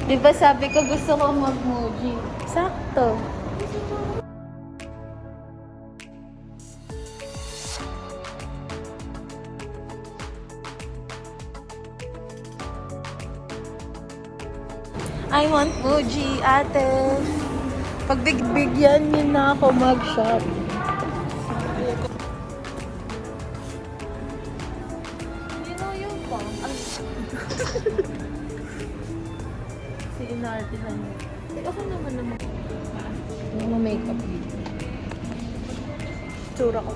Di ba sabi ko gusto ko mag-moji? Sakto. I want moji, ate. Pag bigbigyan niyo na ako mag-shop. You know yung pang? Si inartihan niyo. Ako naman naman. Yung makeup. Tsura ko.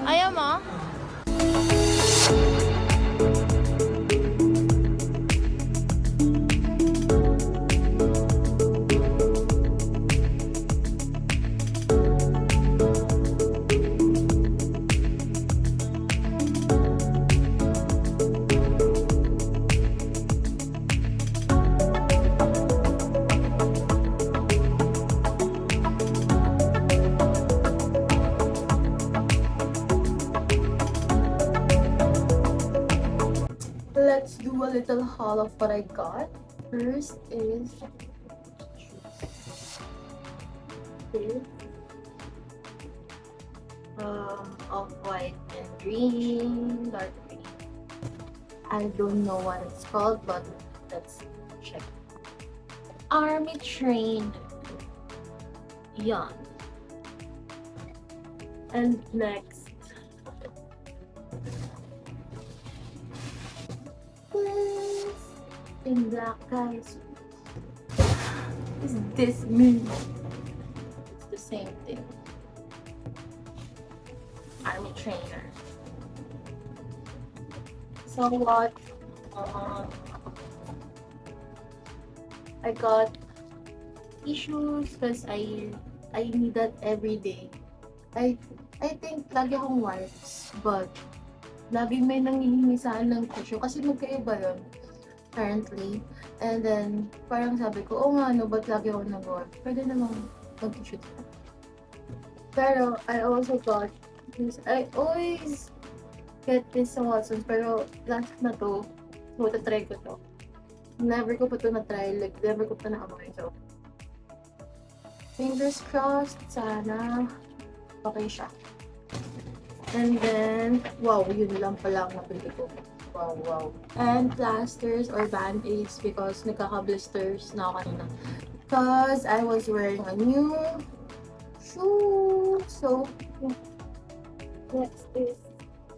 Ayaw mo? Let's do a little haul of what I got. First is this. Of white and green, dark green. I don't know what it's called, but let's check. Army train. Yan. And next, this in black, guys. Is this me? It's the same thing. Army trainer. So what? I got tissues because I need that every day. I think lagi akong wipes, but lagi may nangihingi sa akin ng tissue kasi magkaiba yun currently. And then parang sabi ko, oh nga no, ba't lagi ako nag-wipe? Pwede namang mag-tissue. Pero I also got this. I always get this sa Watsons, pero last na to, so try ko to. Never ko pa to na-try, like never ko pa na-amoy. So fingers crossed, sana okay siya. And then, wow, yun lang pala ang nabili ko. Wow. And plasters or band-aids because nagkaka-blisters na ako kanina. Because I was wearing a new shoe. So, what's this?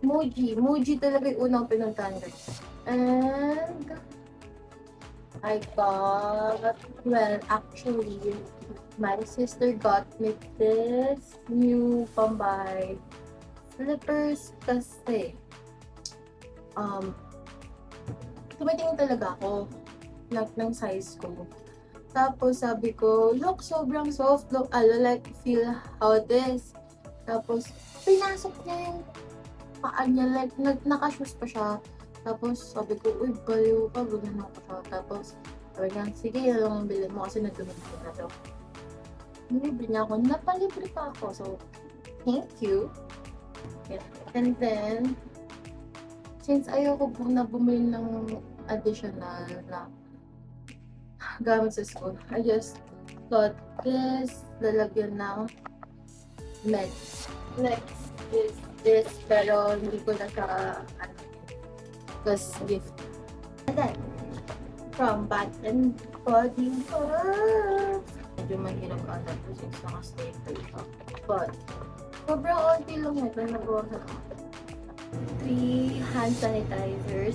Muji. Muji talaga yung unang pinuntahan guys. And I got, well, actually, my sister got me this new Pambahay slippers kasi tumitingin talaga ako ng size ko. Tapos sabi ko, look, sobrang soft. Look, like, feel how this. Tapos, pinasok niya yung paa niya. Like, naka-shoes pa siya. Tapos, sabi ko, uy, baliw ka. Gano'n ako siya. Tapos, sabi niya, sige, yan lang ang bilhin mo kasi nagdumigil na to. Nilibre niya ako. Napalibre pa ako. So, thank you. Yeah. And then, since ayoko po na bumili ng additional na gamit sa school, I just got this, lalagyan ng meds. Next is this, pero hindi ko na siya, because gift. And then, from Bath and Body Works. Medyo mahirap ata ito since naka-staple siya. But, sobrang okay lang ito, nagawa sa 3 hand sanitizers,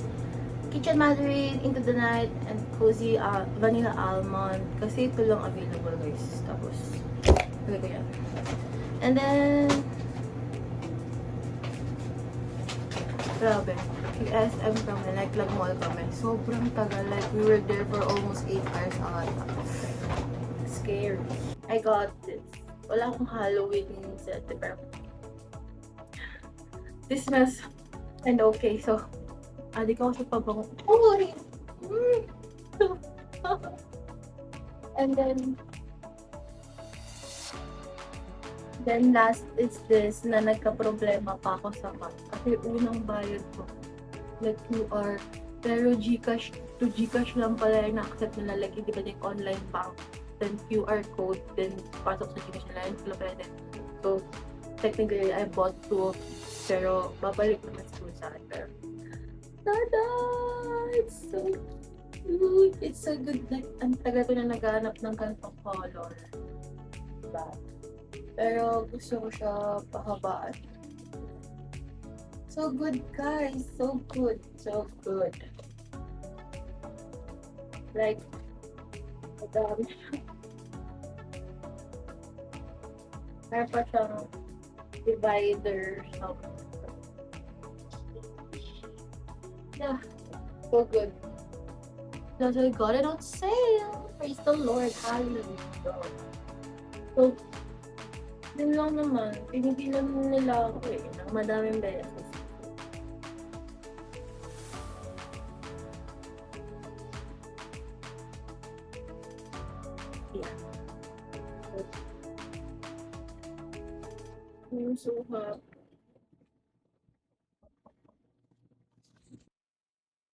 Kitchen Mandarin, Into the Night, and Cozy Vanilla Almond. Kasi ito lang available guys. Tapos, lagay ko yan. And then, grabe. SM kami, like nag-mall kami. Sobrang tagal. Like, we were there for almost 8 hours ata. Scary. I got this. Wala akong Halloween set, pero this smells and okay. So, adik ako sa pabango. Uy! And then last is this na nagka-problema pa ako sa bank. Kasi unang bayad ko, like QR, pero GCash, to GCash lang pala yung na-accept nila. Like, hindi ba yung online bank, then QR code, then pasok sa GCash nila, yun sila pwede. So, technically, I bought 2 of these, pero babalik naman school sa akin. Pero, tada! It's so cute! It's so good. Like, ang tagal ko na naghanap ng ganitong color. Diba? Pero gusto ko siya pahabaan. So good guys, so good, so good. Like, madami siya. Meron pa siyang divider. Yeah, so good. Because I got it on sale. Praise the Lord, hallelujah. So, yun lang naman, pinigilan nila ako ng madaming beses. Yeah. I'm so happy.